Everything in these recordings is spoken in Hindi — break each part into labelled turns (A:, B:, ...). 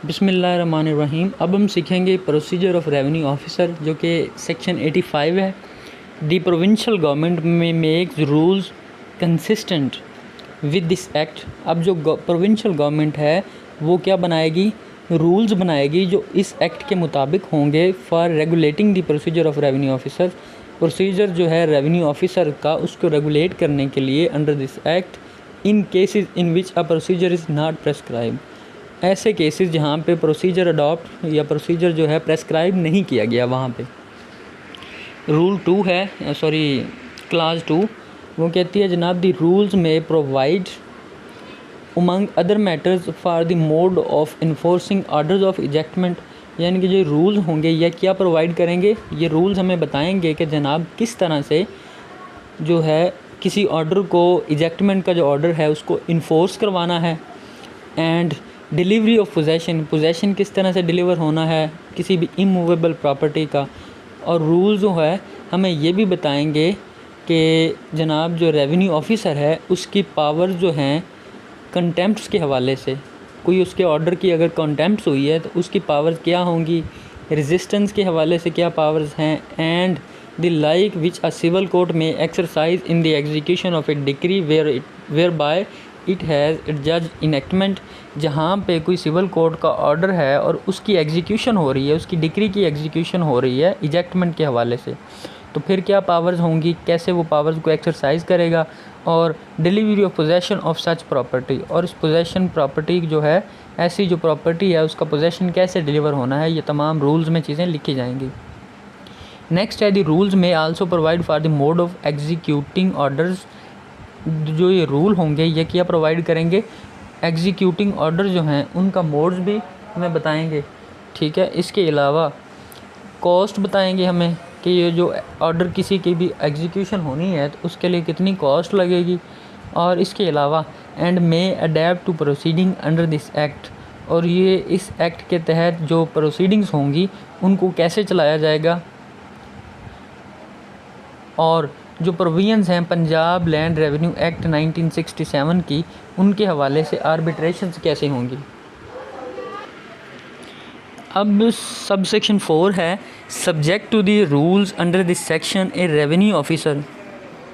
A: बिस्मिल्लाहिर्रहमानिर्रहीम। अब हम सीखेंगे प्रोसीजर ऑफ रेवेन्यू ऑफिसर, जो कि सेक्शन 85 है। दी प्रोविंशियल गवर्नमेंट में makes rules consistent with this act. अब जो प्रोविंशियल गवर्नमेंट है वो क्या बनाएगी, रूल्स बनाएगी जो इस एक्ट के मुताबिक होंगे for regulating the procedure of revenue officer. Procedure जो है रेवेन्यू ऑफिसर का, उसको रेगुलेट करने के लिए under this act in cases in which a procedure is not prescribe. ऐसे केसेस जहाँ पे प्रोसीजर अडॉप्ट या प्रोसीजर जो है प्रेस्क्राइब नहीं किया गया, वहाँ पे रूल 2 है, क्लास 2, वो कहती है जनाब दी रूल्स में provide among other matters for the mode of enforcing orders of ejectment. यानी कि जो रूल्स होंगे या क्या प्रोवाइड करेंगे, ये रूल्स हमें बताएंगे कि जनाब किस तरह से जो है किसी ऑर्डर को, इजेक्टमेंट का जो ऑर्डर है उसको इन्फोर्स करवाना है। एंड डिलीवरी ऑफ पोजेशन किस तरह से डिलीवर होना है किसी भी इमूवेबल प्रॉपर्टी का। और रूल जो है हमें ये भी बताएंगे कि जनाब जो रेवेन्यू ऑफिसर है उसकी पावर्स जो हैं कंटेम्प्ट्स के हवाले से, कोई उसके ऑर्डर की अगर कंटेम्प्ट्स हुई है तो उसकी पावर्स क्या होंगी, रेजिस्टेंस के हवाले से क्या पावर्स हैं, and the like which a civil court may exercise in the execution of a decree whereby it has जज इनेक्टमेंट। जहाँ पे कोई सिविल कोर्ट का ऑर्डर है और उसकी एग्जीक्यूशन हो रही है, उसकी डिक्री की एग्जीक्यूशन हो रही है इजेक्टमेंट के हवाले से, तो फिर क्या पावर्स होंगी, कैसे वो पावर्स को एक्सरसाइज करेगा। और delivery of possession of such property, और इस पोजेशन प्रॉपर्टी जो है, ऐसी जो प्रॉपर्टी है उसका पोजेशन कैसे डिलीवर होना है, ये तमाम रूल्स में चीज़ें लिखी जाएंगी। नेक्स्ट है दी रूल्स में also provide for the mode of executing orders. जो ये रूल होंगे ये क्या प्रोवाइड करेंगे, एग्जीक्यूटिंग ऑर्डर जो हैं उनका मोड्स भी हमें बताएंगे। ठीक है, इसके अलावा कॉस्ट बताएंगे हमें कि ये जो ऑर्डर किसी की भी एग्जीक्यूशन होनी है तो उसके लिए कितनी कॉस्ट लगेगी। और इसके अलावा and may adapt to proceeding under this act, और ये इस एक्ट के तहत जो प्रोसीडिंग्स होंगी उनको कैसे चलाया जाएगा। और जो प्रोविजंस हैं पंजाब लैंड रेवेन्यू एक्ट 1967 की, उनके हवाले से आर्बिट्रेशंस कैसे होंगी। अब सब सेक्शन 4 है, subject to the rules under this section a revenue officer.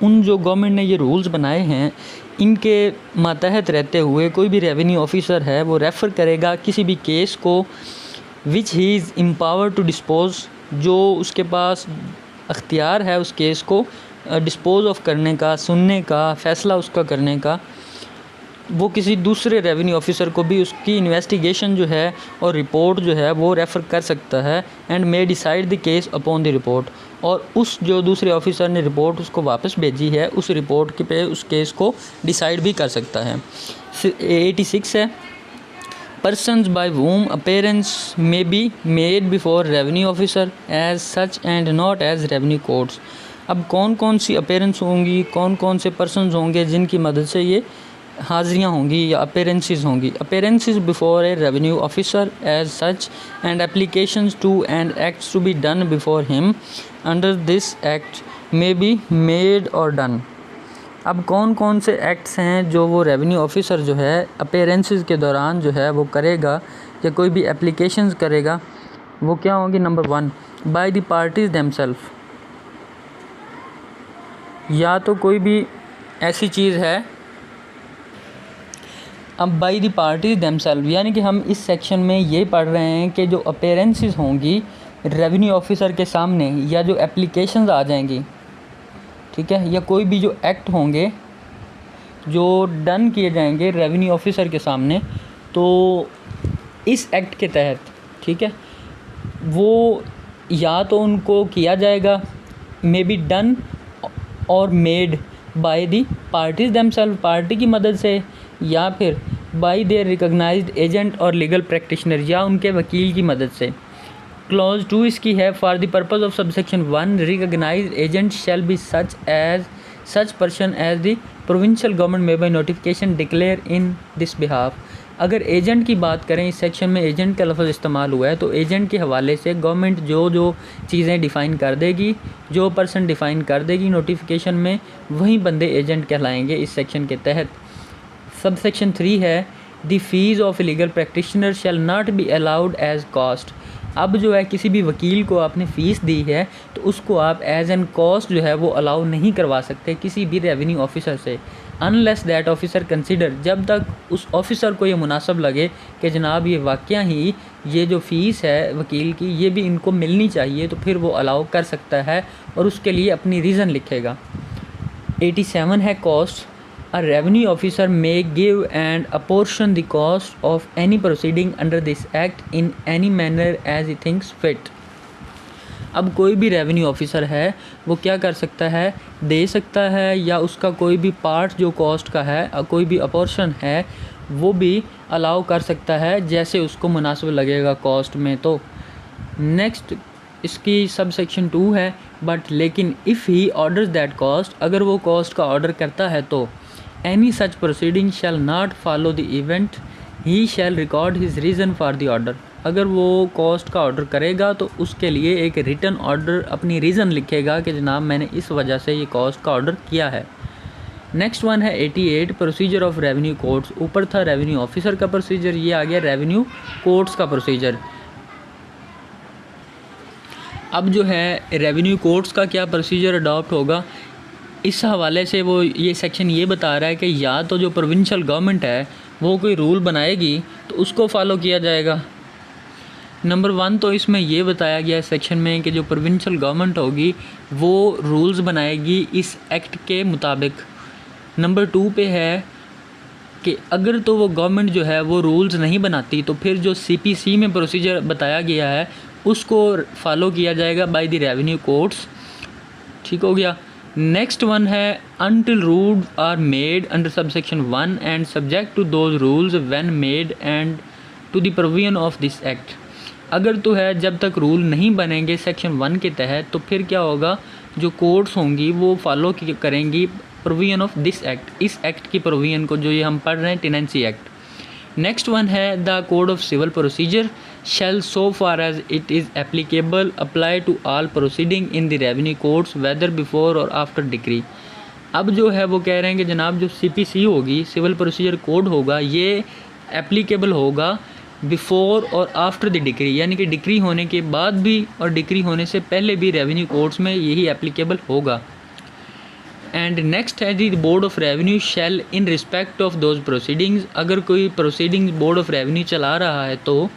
A: उन जो गवर्नमेंट ने ये रूल्स बनाए हैं इनके मातहत रहते हुए कोई भी रेवेन्यू ऑफिसर है वो रेफ़र करेगा किसी भी केस को which he is empower to dispose, जो उसके पास अख्तियार है उस केस को डिस्पोज ऑफ करने का, सुनने का, फ़ैसला उसका करने का, वो किसी दूसरे रेवेन्यू ऑफिसर को भी उसकी इन्वेस्टिगेशन जो है और रिपोर्ट जो है वो रेफ़र कर सकता है। And may decide the case upon the report, और उस जो दूसरे ऑफिसर ने रिपोर्ट उसको वापस भेजी है उस रिपोर्ट के पे उस केस को डिसाइड भी कर सकता है। 86 है, persons by whom appearance may be made before revenue officer as such and not as revenue courts। अब कौन कौन सी अपेरेंस होंगी, कौन कौन से पर्सनस होंगे जिनकी मदद से ये हाज़िरियाँ होंगी या अपेरेंसेस होंगी। Appearances before a revenue officer as such and applications to and acts to be done before him under this act may be made or done. अब कौन कौन से एक्ट्स हैं जो वो रेवेन्यू ऑफिसर जो है अपेरेंसेस के दौरान जो है वो करेगा या कोई भी एप्लीकेशंस करेगा, वो क्या होंगी। Number 1, by the parties themselves. या तो कोई भी ऐसी चीज़ है, अब बाय द पार्टीज़ देमसेल्फ यानी कि हम इस सेक्शन में ये पढ़ रहे हैं कि जो अपेरेंसेस होंगी रेवेन्यू ऑफिसर के सामने या जो एप्लीकेशंस आ जाएंगी, ठीक है, या कोई भी जो एक्ट होंगे जो डन किए जाएंगे रेवेन्यू ऑफिसर के सामने, तो इस एक्ट के तहत, ठीक है, वो या तो उनको किया जाएगा मे बी डन और made by the parties themselves, party की मदद से, या फिर बाय देयर रिकॉग्नाइज्ड एजेंट और लीगल प्रैक्टिशनर, या उनके वकील की मदद से। क्लॉज 2 इसकी है, for the purpose of subsection 1 recognized agent shall be such person as the provincial government may by notification declare in this behalf. अगर एजेंट की बात करें, इस सेक्शन में एजेंट का लफ्ज़ इस्तेमाल हुआ है, तो एजेंट के हवाले से गवर्नमेंट जो जो चीज़ें डिफ़ाइन कर देगी, जो पर्सन डिफ़ाइन कर देगी नोटिफिकेशन में, वही बंदे एजेंट कहलाएंगे इस सेक्शन के तहत। सब सेक्शन 3 है, the fees of legal practitioner shall not be allowed as cost. अब जो है किसी भी वकील को आपने फ़ीस दी है तो उसको आप एज एन कॉस्ट जो है वो अलाउ नहीं करवा सकते किसी भी रेवेन्यू ऑफिसर से, अनलेस दैट ऑफिसर कंसिडर, जब तक उस ऑफिसर को ये मुनासिब लगे कि जनाब ये वाक़या ही ये जो फ़ीस है वकील की ये भी इनको मिलनी चाहिए, तो फिर वो अलाउ कर सकता है और उसके लिए अपनी रीज़न लिखेगा। 87 है cost. A revenue officer may give and apportion the cost of any proceeding under this act in any manner as he thinks fit। अब कोई भी रेवेन्यू ऑफिसर है वो क्या कर सकता है, दे सकता है या उसका कोई भी पार्ट जो कॉस्ट का है, कोई भी अपोर्शन है वो भी अलाउ कर सकता है जैसे उसको मुनासिब लगेगा कॉस्ट में। तो नेक्स्ट इसकी सब सेक्शन 2 है, बट लेकिन if he orders that cost, अगर वो कॉस्ट का ऑर्डर करता है तो any such proceeding shall not follow the event, he shall record his reason for the order। अगर वो कॉस्ट का ऑर्डर करेगा तो उसके लिए एक रिटन ऑर्डर अपनी रीज़न लिखेगा कि जनाब मैंने इस वजह से ये कॉस्ट का ऑर्डर किया है। नेक्स्ट वन है 88 प्रोसीजर ऑफ रेवेन्यू कोर्ट्स। ऊपर था रेवेन्यू ऑफिसर का प्रोसीजर, ये आ गया रेवेन्यू कोर्ट्स का प्रोसीजर। अब जो है रेवेन्यू कोर्ट्स का क्या प्रोसीजर अडॉप्ट होगा, इस हवाले से वो ये सेक्शन ये बता रहा है कि या तो जो प्रोविंशियल गवर्नमेंट है वो कोई रूल बनाएगी तो उसको फॉलो किया जाएगा। नंबर 1 तो इसमें ये बताया गया है सेक्शन में कि जो प्रोविंशियल गवर्नमेंट होगी वो रूल्स बनाएगी इस एक्ट के मुताबिक। नंबर 2 पे है कि अगर तो वो गवर्नमेंट जो है वो रूल्स नहीं बनाती तो फिर जो CPC में प्रोसीजर बताया गया है उसको फॉलो किया जाएगा बाय द रेवेन्यू कोर्ट्स। ठीक हो गया। नेक्स्ट वन है until rules are made under subsection 1 and subject to those rules when made and to the provision of this act. अगर तो है जब तक रूल नहीं बनेंगे सेक्शन 1 के तहत तो फिर क्या होगा, जो कोर्ट्स होंगी वो फॉलो करेंगी प्रोविजन ऑफ दिस एक्ट, इस एक्ट की प्रोविजन को जो ये हम पढ़ रहे हैं टेनेंसी एक्ट। नेक्स्ट वन है the code of civil procedure shall so far as it is applicable apply to all proceeding in the revenue courts whether before or after decree। अब जो है वो कह रहे हैं कि जनाब जो CPC होगी सिविल प्रोसीजर कोड होगा ये एप्लीकेबल होगा बिफोर और आफ्टर द डिक्री, यानी कि डिक्री होने के बाद भी और डिक्री होने से पहले भी रेवेन्यू कोर्ट्स में यही एप्लीकेबल होगा। एंड नेक्स्ट है the board of revenue shall in respect of those proceedings, अगर कोई प्रोसीडिंग्स बोर्ड ऑफ रेवेन्यू चला रहा है तो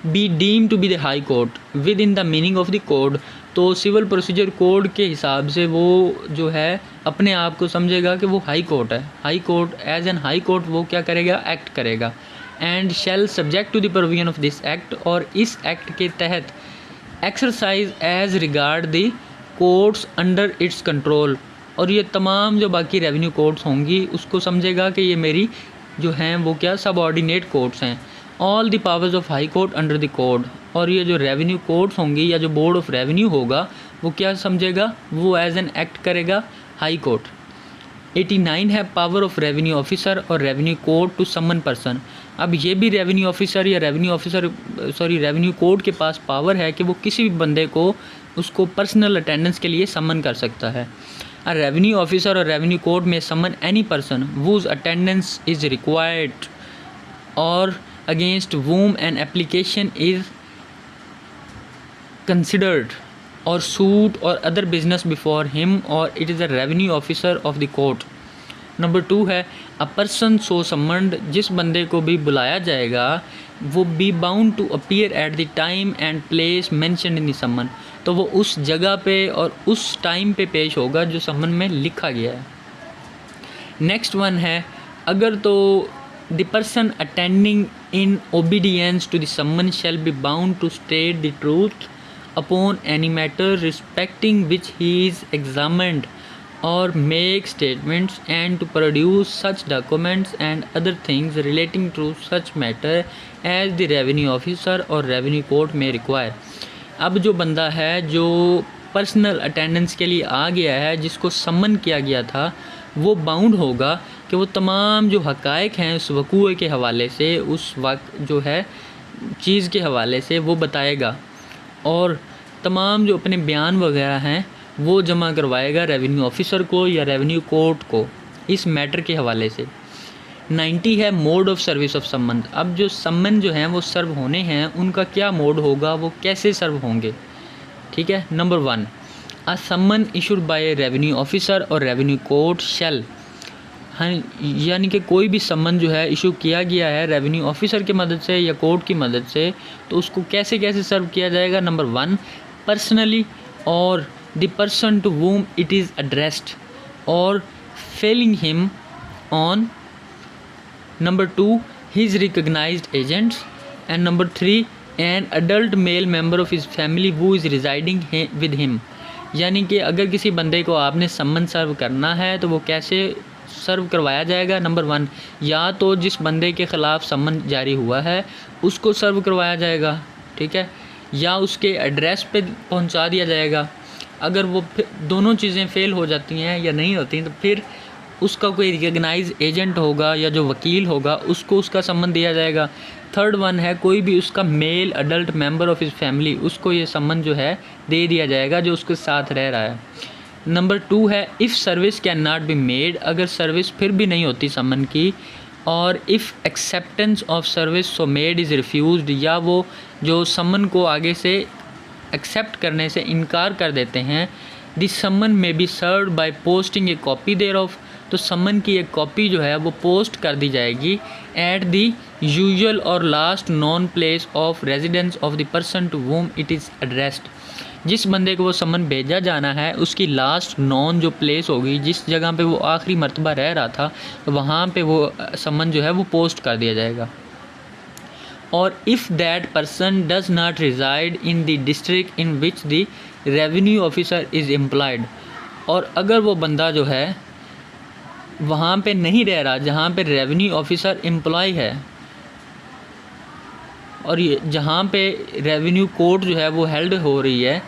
A: be deemed to be the high court within the meaning of the code, तो सिविल प्रोसीजर कोड के हिसाब से वो जो है अपने आप को समझेगा कि वो हाई कोर्ट है। High court as an high court वो क्या करेगा, एक्ट करेगा। And shall subject to the provision of this act, और इस एक्ट के तहत exercise as regard the courts under its control, और ये तमाम जो बाकी रेवेन्यू कोर्ट्स होंगी उसको समझेगा कि ये मेरी जो हैं वो क्या सबऑर्डिनेट कोर्ट्स हैं। All the powers of high court under the code, और ये जो रेवेन्यू कोर्ट्स होंगी या जो बोर्ड ऑफ रेवेन्यू होगा वो क्या समझेगा, वो एज एन एक्ट करेगा हाई कोर्ट। 89 है पावर ऑफ रेवेन्यू ऑफिसर और revenue court to summon person. अब ये भी रेवेन्यू ऑफिसर या रेवेन्यू कोर्ट के पास पावर है कि वो किसी भी बंदे को उसको पर्सनल अटेंडेंस के लिए समन कर सकता है। अ रेवेन्यू ऑफिसर और revenue court may summon any person whose attendance is required or against whom an application is considered or suit or other business before him or it is a revenue officer of the court। Number 2 है a person so summoned, जिस बंदे को भी बुलाया जाएगा वो be bound to appear at the time and place mentioned in the summon, तो वो उस जगह पे और उस टाइम पे पेश होगा जो समन में लिखा गया है। नेक्स्ट वन है अगर तो the person attending in obedience to the summon shall be bound to state the truth upon any matter respecting which he is examined or make statements and to produce such documents and other things relating to such matter as the revenue officer or revenue court may require। अब जो बंदा है जो पर्सनल अटेंडेंस के लिए आ गया है जिसको सम्मन किया गया था वो बाउंड होगा कि वो तमाम जो हक़ाइक़ हैं उस वक़ूए के हवाले से उस वक्त जो है चीज़ के हवाले से वो बताएगा और तमाम जो अपने बयान वगैरह हैं वो जमा करवाएगा रेवेन्यू ऑफिसर को या रेवेन्यू कोर्ट को इस मैटर के हवाले से। 90 है मोड ऑफ सर्विस ऑफ सम्मन। अब जो सम्मन जो हैं वो सर्व होने हैं, उनका क्या मोड होगा, वो कैसे सर्व होंगे, ठीक है। नंबर 1, अ सम्मन इशूड बाय रेवेन्यू ऑफिसर और रेवेन्यू कोर्ट शैल, हाँ, यानी कि कोई भी सम्मन जो है इशू किया गया है रेवेन्यू ऑफिसर की मदद से या कोर्ट की मदद से, तो उसको कैसे कैसे सर्व किया जाएगा। नंबर 1, पर्सनली और the person to whom it is addressed और failing him on. Number 2, his recognized agents. And number 3, an adult male member of his family who is residing with him. यानी कि अगर किसी बंदे को आपने सम्मन सर्व करना है तो वो कैसे सर्व करवाया जाएगा। नंबर 1, या तो जिस बंदे के ख़िलाफ़ सम्मन जारी हुआ है उसको सर्व करवाया जाएगा, ठीक है, या उसके एड्रेस पे पहुंचा दिया जाएगा। अगर वो दोनों चीज़ें फ़ेल हो जाती हैं या नहीं होती तो फिर उसका कोई रिकग्नाइज एजेंट होगा या जो वकील होगा उसको उसका सम्मन दिया जाएगा। थर्ड वन है कोई भी उसका male adult member of his family, उसको ये सम्मन जो है दे दिया जाएगा जो उसके साथ रह रहा है। नंबर 2 है if service can not be made, अगर सर्विस फिर भी नहीं होती सम्मन की, or if acceptance of service so made is refused, या वो जो सम्मन को आगे से एक्सेप्ट करने से इनकार कर देते हैं। This summon may be served by posting a copy thereof, तो सम्मन की एक कॉपी जो है वो पोस्ट कर दी जाएगी एट द यूजुअल और last known place of residence of the person to whom it is addressed, जिस बंदे को वो सम्मन भेजा जाना है उसकी लास्ट नॉन जो प्लेस होगी, जिस जगह पे वो आखिरी मरतबा रह रहा था, वहाँ पे वो सम्मन जो है वो पोस्ट कर दिया जाएगा। और if that person does not reside in the district in which the revenue officer is employed, और अगर वो बंदा जो है वहाँ पे नहीं रह रहा जहाँ पे रेवेन्यू ऑफिसर एम्प्लॉय है, और ये जहाँ पे रेवेन्यू कोर्ट जो है वो हेल्ड हो रही है,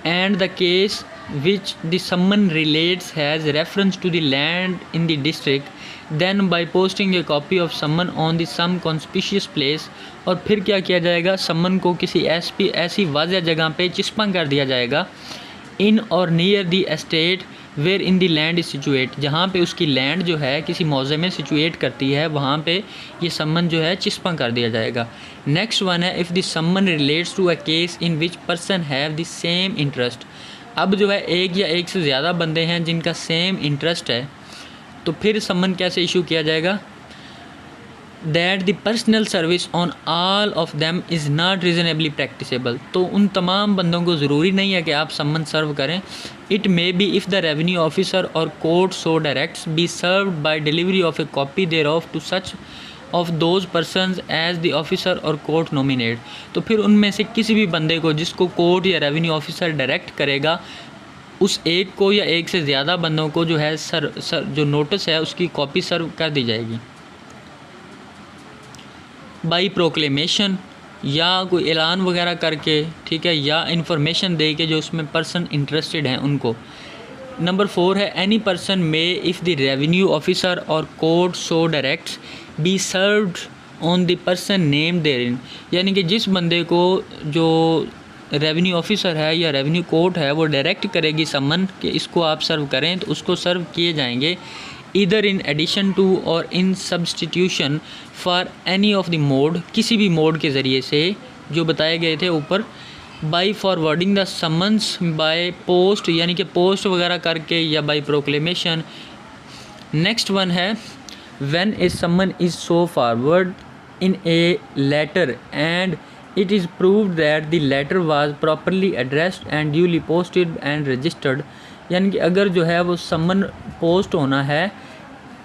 A: and the case which the summon relates has reference to the land in the district, then by posting a copy of summon on the some conspicuous place, और फिर क्या किया जाएगा, सम्मन को किसी ऐसी वाज़ह जगह पे चिस्पा कर दिया जाएगा, इन और near the estate wherein the land is situate, जहाँ पे उसकी लैंड जो है किसी मौज़े में सिचुएट करती है, वहाँ पे ये सम्मन जो है चिस्पा कर दिया जाएगा। नेक्स्ट वन है if the summon relates to a case in which person have the same interest, अब जो है एक या एक से ज़्यादा बंदे हैं जिनका सेम इंटरेस्ट है, तो फिर सम्मन कैसे इशू किया जाएगा। That the personal service on all of them is not reasonably practicable, तो उन तमाम बंदों को ज़रूरी नहीं है कि आप सम्मन सर्व करें। It may be if the revenue officer or court so directs be served by delivery of a copy thereof to such of those persons as the officer or court nominate, तो फिर उनमें से किसी भी बंदे को जिसको कोर्ट या रेवेन्यू ऑफिसर डायरेक्ट करेगा, उस एक को या एक से ज़्यादा बंदों को जो है जो नोटिस है उसकी कॉपी सर्व कर दी जाएगी। बाई प्रोक्लेमेशन, या कोई ऐलान वगैरह करके, ठीक है, या इंफॉर्मेशन दे के जो उसमें पर्सन इंटरेस्टेड हैं उनको। नंबर 4 है any person may if the revenue officer or court so directs be served on the person name therein, यानी कि जिस बंदे को जो रेवेन्यू ऑफिसर है या रेवेन्यू कोर्ट है वो डायरेक्ट करेगी सम्मन कि इसको आप सर्व करें, तो उसको सर्व किए जाएंगे इधर इन addition to or in substitution for any of the mode, किसी भी मोड के ज़रिए से जो बताए गए थे ऊपर। By forwarding the summons by post, यानी कि पोस्ट वगैरह करके, या बाई प्रोक्लेमेशन। नेक्स्ट वन है when a summon is so forward in a letter and it is proved that the letter was properly addressed and duly posted and registered, यानी कि अगर जो है वो सम्मन पोस्ट होना है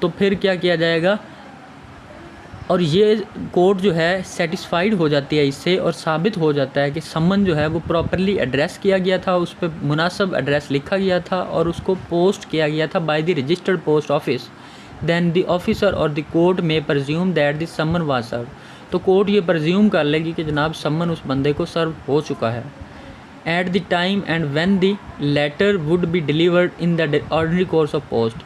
A: तो फिर क्या किया जाएगा, और ये कोर्ट जो है सेटिस्फाइड हो जाती है इससे, और साबित हो जाता है कि सम्मन जो है वो प्रॉपरली एड्रेस किया गया था, उस पर मुनासिब एड्रेस लिखा गया था और उसको पोस्ट किया गया था by the registered post office, then the officer और the court may presume that the summon was serve, तो कोर्ट ये प्रज्यूम कर लेगी कि जनाब सम्मन उस बंदे को सर्व हो चुका है। At the time and when the letter would be delivered in the ordinary course of post,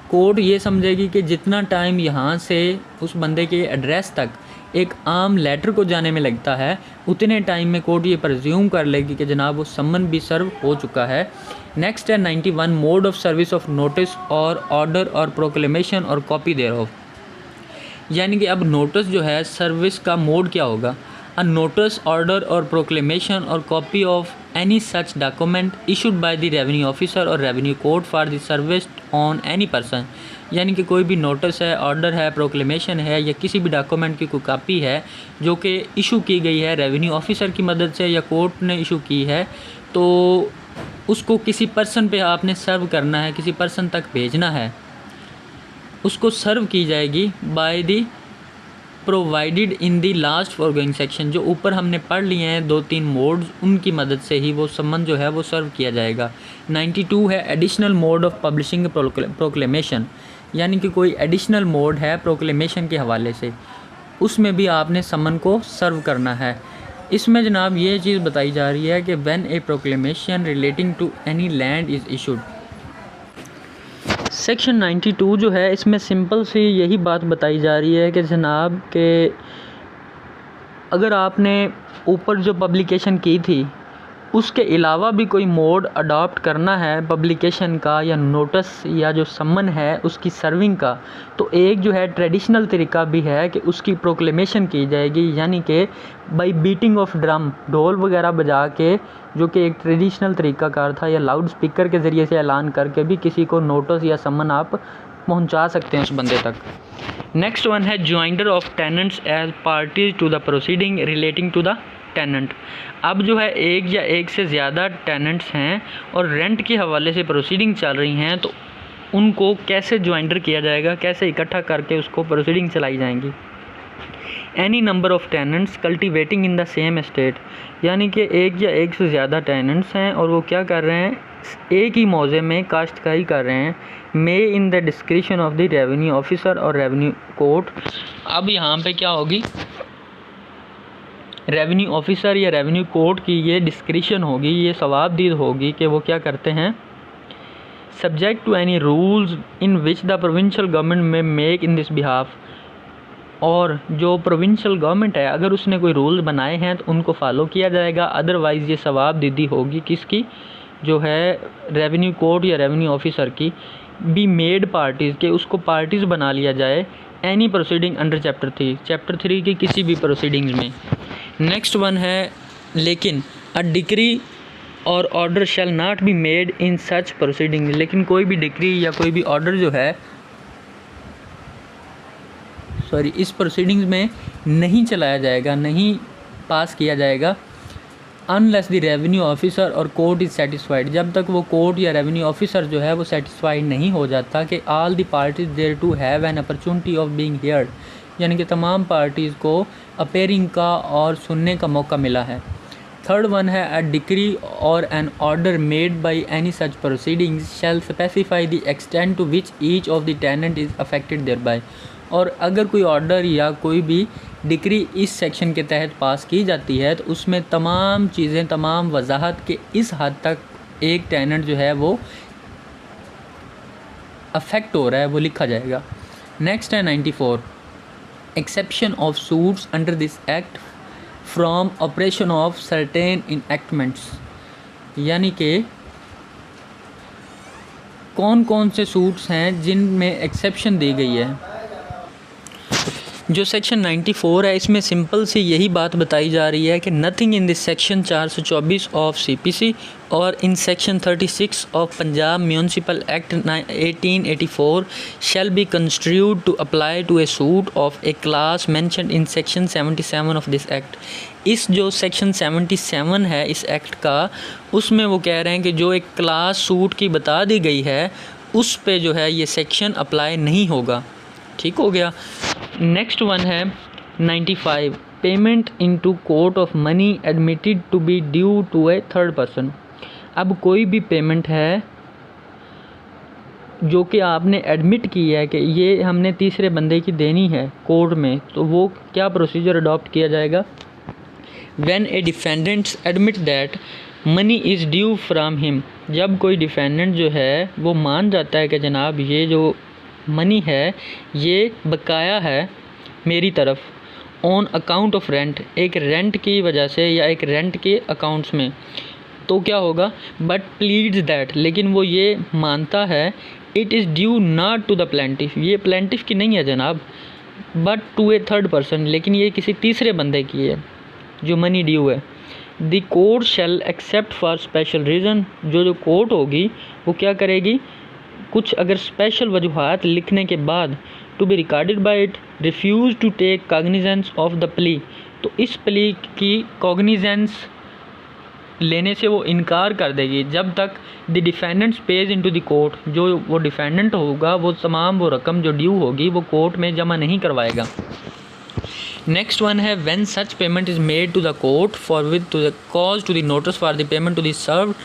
A: court ये समझेगी कि जितना टाइम यहाँ से उस बंदे के एड्रेस तक एक आम लेटर को जाने में लगता है, उतने टाइम में कोर्ट ये प्रज्यूम कर लेगी कि जनाब वो सम्मन भी सर्व हो चुका है। नेक्स्ट है 91 mode of service of notice और order or proclamation or copy there of, यानी कि अब नोटिस जो है सर्विस का मोड क्या होगा, a notice, order or proclamation or copy of any such document issued by the revenue officer और revenue court for the service on any person. यानी कि कोई भी नोटिस है, ऑर्डर है, प्रोक्लेमेशन है या किसी भी डॉक्यूमेंट की कोई कॉपी है जो कि इशू की गई है रेवेन्यू ऑफिसर की मदद से या कोर्ट ने इशू की है, तो उसको किसी पर्सन पे आपने सर्व करना है, किसी पर्सन तक भेजना है, उसको सर्व की जाएगी by the provided in the last forgoing section. जो ऊपर हमने पढ़ लिए हैं 2-3 मोड्स, उनकी मदद से ही वो सम्मन जो है वो सर्व किया जाएगा। 92 है additional mode of publishing proclamation, यानी कि कोई एडिशनल मोड है प्रोक्लेमेशन के हवाले से, उसमें भी आपने सम्मन को सर्व करना है। इसमें जनाब ये चीज़ बताई जा रही है कि when a proclamation relating to any land is issued. Section 92 जो है इसमें सिंपल सी यही बात बताई जा रही है कि जनाब के अगर आपने ऊपर जो पब्लिकेशन की थी उसके अलावा भी कोई मोड अडॉप्ट करना है पब्लिकेशन का या नोटिस या जो सम्मन है उसकी सर्विंग का, तो एक जो है ट्रेडिशनल तरीका भी है कि उसकी प्रोक्लेमेशन की जाएगी, यानी कि बाई बीटिंग ऑफ ड्रम, ढोल वगैरह बजा के, जो कि एक ट्रेडिशनल तरीक़ाकार था, या लाउड स्पीकर के ज़रिए से ऐलान करके भी किसी को नोटिस या सम्मन आप पहुंचा सकते हैं उस बंदे तक। नेक्स्ट वन है joinder of tenants as parties to the proceeding relating to the tenant. अब जो है एक या एक से ज़्यादा टेनेंट्स हैं और रेंट के हवाले से प्रोसीडिंग चल रही हैं, तो उनको कैसे ज्वाइंडर किया जाएगा, कैसे इकट्ठा करके उसको प्रोसीडिंग चलाई जाएंगी। Any number of tenants cultivating in the same estate, यानी कि एक या एक से ज़्यादा टेनेंट्स हैं और वो क्या कर रहे हैं, एक ही मौजे में काश्तकारी कर रहे हैं, may in the discretion of the revenue officer और रेवेन्यू कोर्ट। अब यहाँ पे क्या होगी, रेवेन्यू ऑफिसर या रेवेन्यू कोर्ट की ये डिस्क्रिशन होगी, ये सवाबदीद होगी कि वो क्या करते हैं, subject to any rules in which the provincial government may make in this behalf. और जो प्रोविंशियल गवर्नमेंट है अगर उसने कोई रूल बनाए हैं तो उनको फॉलो किया जाएगा, अदरवाइज़ ये सवाबदीदी होगी किसकी, जो है रेवेन्यू कोर्ट या रेवेन्यू ऑफिसर की। बी मेड पार्टीज़ के, उसको पार्टीज़ बना लिया जाए एनी प्रोसीडिंग अंडर चैप्टर 3 की किसी भी प्रोसीडिंग्स में। नेक्स्ट वन है लेकिन अ डिक्री और order shell not be made in such proceeding, लेकिन कोई भी डिक्री या कोई भी ऑर्डर जो है इस प्रोसीडिंग्स में नहीं चलाया जाएगा, नहीं पास किया जाएगा, unless the revenue officer or court is satisfied, जब तक वो कोर्ट या रेवेन्यू ऑफिसर जो है वो सेटिस्फाइड नहीं हो जाता कि all the parties thereto have an opportunity of being heard, यानी कि तमाम पार्टीज़ को अपेयरिंग का और सुनने का मौका मिला है। थर्ड वन है अ डिक्री और an order made by any such proceedings shall specify the extent to which each of the tenant is affected thereby. और अगर कोई ऑर्डर या कोई भी डिक्री इस सेक्शन के तहत पास की जाती है तो उसमें तमाम चीज़ें, तमाम वजाहत के इस हद तक एक टेनेंट जो है वो अफेक्ट हो रहा है वो लिखा जाएगा। नेक्स्ट है 94 exception of suits under this act from operation of certain इनएक्टमेंट्स, यानी कि कौन कौन से सूट्स हैं जिनमें एक्सेप्शन दी गई है। जो सेक्शन 94 है इसमें सिंपल सी यही बात बताई जा रही है कि nothing in this section 424 of CPC और in section 36 of Punjab municipal act 1884 shall be construed to apply to a suit of a class mentioned in section 77 of this act. इस जो सेक्शन 77 है इस एक्ट का, उसमें वो कह रहे हैं कि जो एक क्लास सूट की बता दी गई है उस पे जो है ये सेक्शन अप्लाई नहीं होगा। ठीक हो गया। नेक्स्ट वन है 95 payment into court of money admitted to be due to a third person. अब कोई भी पेमेंट है जो कि आपने एडमिट की है कि ये हमने तीसरे बंदे की देनी है कोर्ट में, तो वो क्या प्रोसीजर अडॉप्ट किया जाएगा। When A defendants admit that money is due from him, जब कोई डिफेंडेंट जो है वो मान जाता है कि जनाब ये जो मनी है ये बकाया है मेरी तरफ, ऑन अकाउंट ऑफ रेंट, एक रेंट की वजह से या एक रेंट के अकाउंट्स में, तो क्या होगा, बट प्लीड्स दैट, लेकिन वो ये मानता है it is due not to the plaintiff, ये प्लेंटिफ की नहीं है जनाब, but to a third person, लेकिन ये किसी तीसरे बंदे की है जो मनी ड्यू है। The court shall except for special reason, जो कोर्ट होगी वो क्या करेगी, कुछ अगर स्पेशल वजूहात लिखने के बाद, to be recorded by it, refuse to take cognizance of the plea, तो इस प्ली की कॉग्निजेंस लेने से वो इनकार कर देगी जब तक the defendants page into the court, जो वो डिफेंडेंट होगा वो तमाम वो रकम जो ड्यू होगी वो कोर्ट में जमा नहीं करवाएगा। नेक्स्ट वन है when such payment is made to the court forthwith to the cause to the notice for the payment to the serve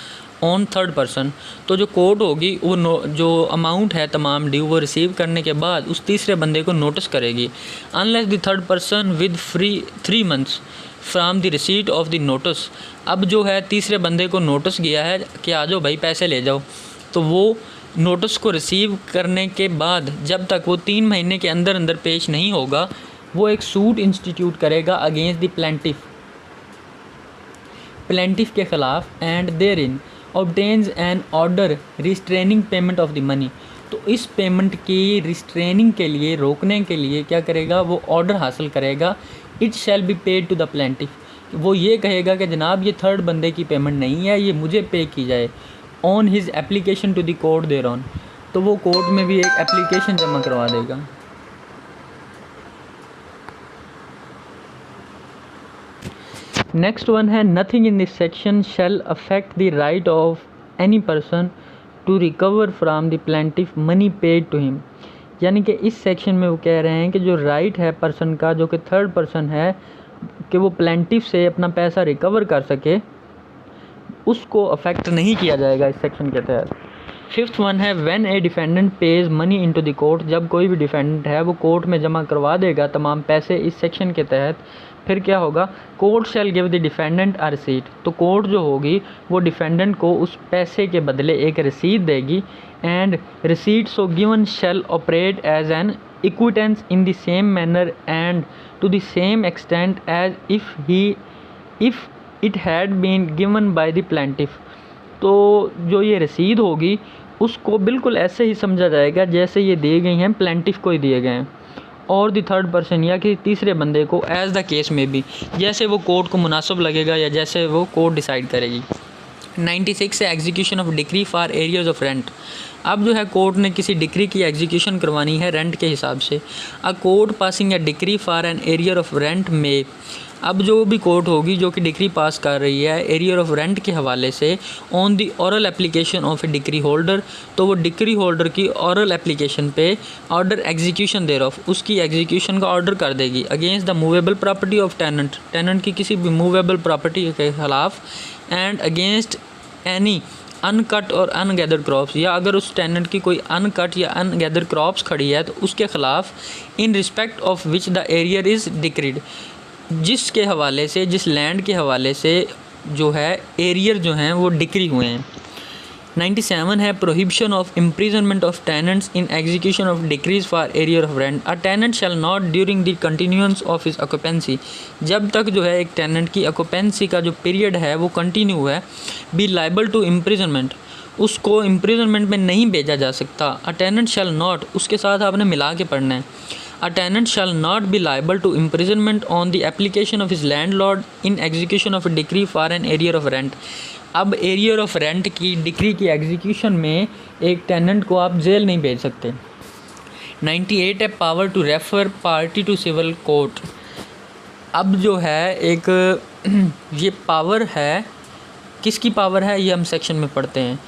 A: on third person, तो जो कोर्ट होगी वो जो अमाउंट है तमाम ड्यू वो रिसीव करने के बाद उस तीसरे बंदे को नोटिस करेगी। Unless the third person with free 3 months from the receipt of the notice, अब जो है तीसरे बंदे को नोटिस गया है कि आ जाओ भाई पैसे ले जाओ, तो वो नोटिस को रिसीव करने के बाद जब तक वो 3 महीने के अंदर अंदर पेश नहीं होगा, वो एक सूट इंस्टीट्यूट करेगा अगेंस्ट द प्लेंटिफ के ख़िलाफ़, and there in obtains an order restraining payment of the money, तो इस पेमेंट की रिस्ट्रेनिंग के लिए, रोकने के लिए क्या करेगा, वो ऑर्डर हासिल करेगा। It shall be paid to the plaintiff, वो ये कहेगा कि जनाब ये थर्ड बंदे की पेमेंट नहीं है, ये मुझे पे की जाए। On his application to the court thereon, तो वो कोर्ट में भी एक एप्लीकेशन जमा करवा देगा। नेक्स्ट वन है nothing in this section shall affect the right of any person to recover from the plaintiff money paid to him, यानी कि इस सेक्शन में वो कह रहे हैं कि जो राइट है पर्सन का, जो कि थर्ड पर्सन है, कि वो प्लेंटिफ से अपना पैसा रिकवर कर सके, उसको अफेक्ट नहीं किया जाएगा इस सेक्शन के तहत। फिफ्थ वन है when A defendant page money into the court, जब कोई भी डिफेंडेंट है वो कोर्ट में जमा करवा देगा तमाम पैसे इस सेक्शन के तहत, फिर क्या होगा, court shell give the defendant a receipt, तो कोर्ट जो होगी वो डिफेंडेंट को उस पैसे के बदले एक रसीद देगी। And receipt so given shall operate as an acquittance in the same manner and to the same extent as if it had been given by the plaintiff, तो जो ये रसीद होगी उसको बिल्कुल ऐसे ही समझा जाएगा जैसे ये दिए गई हैं प्लेंटिफ को ही दिए गए हैं, और द थर्ड पर्सन या कि तीसरे बंदे को एज द केस में भी, जैसे वो कोर्ट को मुनासिब लगेगा या जैसे वो कोर्ट डिसाइड करेगी। 96 है execution of decree for areas of rent, अब जो है कोर्ट ने किसी डिक्री की एग्जीक्यूशन करवानी है रेंट के हिसाब से। A court passing A decree for an area of rent में, अब जो भी कोर्ट होगी जो कि डिक्री पास कर रही है एरियर ऑफ रेंट के हवाले से, on the oral application of a decree holder, तो वो डिक्री होल्डर की ओरल एप्लीकेशन पे ऑर्डर एग्जीक्यूशन देयर ऑफ, उसकी एग्जीक्यूशन का ऑर्डर कर देगी against the movable property of tenant, tenant की किसी भी मूवेबल प्रॉपर्टी के खिलाफ, एंड अगेंस्ट एनी अनकट और अनगैदर्ड क्रॉप्स, या अगर उस टेनेंट की कोई अनकट या अनगैदर्ड क्रॉप्स खड़ी है तो उसके ख़िलाफ़, इन respect of which the arrear is decreed, जिसके हवाले से, जिस लैंड के हवाले से जो है एरियर जो हैं वो डिक्री हुए हैं। 97 है prohibition of imprisonment of tenants in execution of decrees for arrear of rent, a tenant shall not during the continuance of his occupancy, जब तक जो है एक टेनेंट की ऑक्यूपेंसी का जो पीरियड है वो कंटिन्यू है, बी लाइबल टू इम्प्रिजनमेंट, उसको इम्प्रिजनमेंट में नहीं भेजा जा सकता। अ टेनेंट शैल नॉट, उसके साथ आपने मिला के पढ़ना है, A tenant shall not be liable to imprisonment on the application of his landlord in execution of a decree for an arrear of rent। अब एरियर ऑफ रेंट की डिक्री की एग्जीक्यूशन में एक टेनेंट को आप जेल नहीं भेज सकते। 98 है power to refer party to civil court, अब जो है एक ये पावर है, किसकी पावर है ये हम सेक्शन में पढ़ते हैं।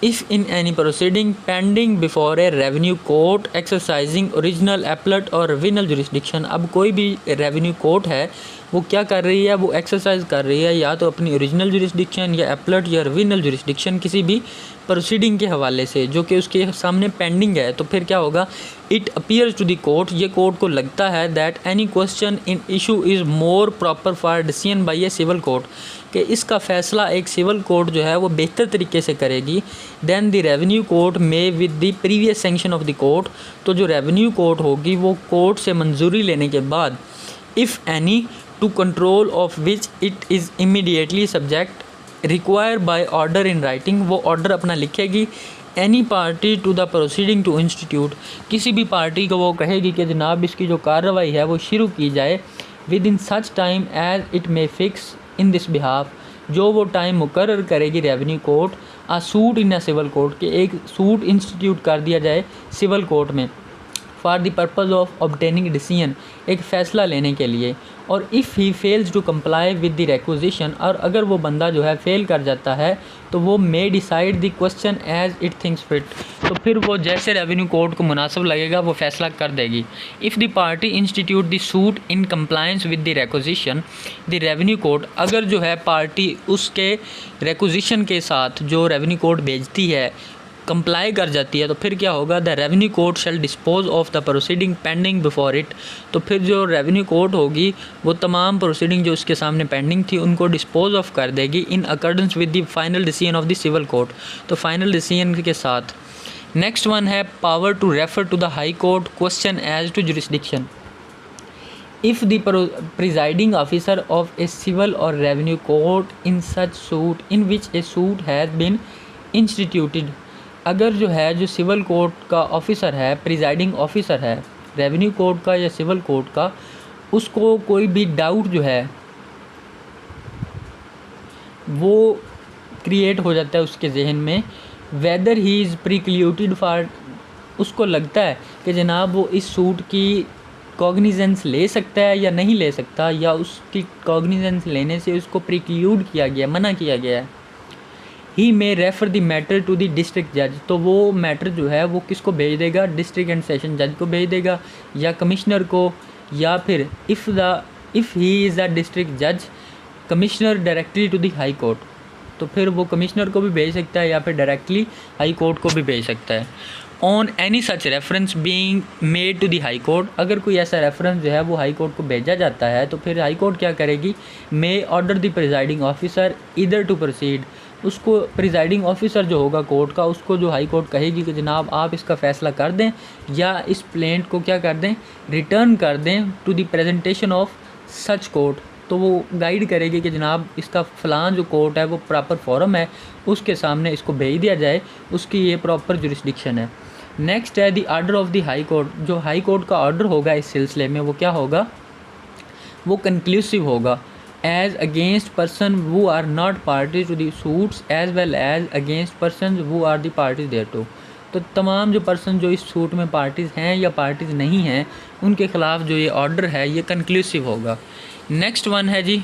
A: If in any proceeding pending before a revenue court exercising original appellate or venal jurisdiction, अब कोई भी रेवेन्यू कोर्ट है वो क्या कर रही है, वो एक्सरसाइज कर रही है या तो अपनी ओरिजिनल जुरिस्डिक्शन या एप्लेट या विनल जुरिस्डिक्शन किसी भी प्रोसीडिंग के हवाले से जो कि उसके सामने पेंडिंग है, तो फिर क्या होगा, it appears to the court, ये कोर्ट को लगता है that any question in issue is more proper for decision by a civil court, कि इसका फ़ैसला एक सिविल कोर्ट जो है वो बेहतर तरीके से करेगी दैन द रेवेन्यू कोर्ट में with the previous sanction of the court, तो जो रेवेन्यू कोर्ट होगी वो कोर्ट से मंजूरी लेने के बाद, if any to control of which it is immediately subject require by order in writing, वो ऑर्डर अपना लिखेगी any party to the proceeding to institute, किसी भी पार्टी को वो कहेगी कि जनाब इसकी जो कार्रवाई है वो शुरू की जाए within such time as it may fix in this behalf, जो वो टाइम मुकर्रर करेगी revenue court, a suit in a civil court, के एक सूट इंस्टीट्यूट कर दिया जाए सिविल कोर्ट में for the purpose of obtaining decision, एक फ़ैसला लेने के लिए। और if he fails to comply with the requisition, और अगर वो बंदा जो है फेल कर जाता है तो वो may decide the question as it thinks fit, तो फिर वो जैसे रेवेन्यू कोर्ट को मुनासिब लगेगा वो फैसला कर देगी। If the party institute the suit in compliance with the requisition, the revenue court, अगर जो है पार्टी उसके रिक्विजिशन के साथ जो रेवेन्यू कोर्ट भेजती है कंप्लाई कर जाती है, तो फिर क्या होगा, the revenue court shell dispose of the proceeding pending before it, तो फिर जो रेवेन्यू कोर्ट होगी वो तमाम प्रोसीडिंग जो उसके सामने पेंडिंग थी उनको डिस्पोज ऑफ कर देगी in accordance with the final decision of the civil court, तो फाइनल डिसीजन के साथ। नेक्स्ट वन है power to refer to the high court question as to jurisdiction. If the presiding officer of a civil or revenue court in such suit in which a suit has been instituted, अगर जो है जो सिविल कोर्ट का ऑफिसर है, प्रिजाइडिंग ऑफिसर है रेवेन्यू कोर्ट का या सिविल कोर्ट का, उसको कोई भी डाउट जो है वो क्रिएट हो जाता है उसके जहन में, वेदर ही इज़ प्रिक्लूटेड फॉर, उसको लगता है कि जनाब वो इस सूट की कॉग्निजेंस ले सकता है या नहीं ले सकता, या उसकी कॉग्निजेंस लेने से उसको प्रिक्लूड किया गया, मना किया गया है। He may refer the matter to the district जज, तो वो मैटर जो है वो किसको भेज देगा, डिस्ट्रिक्ट एंड सेशन जज को भेज देगा या कमिश्नर को, या फिर if he is the district जज commissioner directly to the high court, तो फिर वो कमिश्नर को भी भेज सकता है या फिर डायरेक्टली हाई कोर्ट को भी भेज सकता है। On any such reference being made to the high court, अगर कोई ऐसा रेफरेंस जो है वो हाई कोर्ट को भेजा जाता है तो फिर हाई कोर्ट क्या करेगी, मे ऑर्डर द प्रिजाइडिंग ऑफिसर इधर टू प्रोसीड, उसको प्रिजाइडिंग ऑफिसर जो होगा कोर्ट का, उसको जो हाई कोर्ट कहेगी कि जनाब आप इसका फ़ैसला कर दें या इस प्लेंट को क्या कर दें, रिटर्न कर दें to the presentation of such court, तो वो गाइड करेगी कि जनाब इसका फ़लाँ जो कोर्ट है वो प्रॉपर फोरम है, उसके सामने इसको भेज दिया जाए, उसकी ये प्रॉपर जुरिस्डिक्शन है। नेक्स्ट है the order of the high court, जो हाई कोर्ट का ऑर्डर होगा इस सिलसिले में वो क्या होगा, वो कंक्लूसिव होगा as against person who are not party to the suits as well as against person who are the parties thereto, तो तमाम जो पर्सन जो इस सूट में पार्टीज़ हैं या पार्टीज़ नहीं हैं उनके ख़िलाफ़ जो ये ऑर्डर है ये कंक्लूसिव होगा। नेक्स्ट वन है जी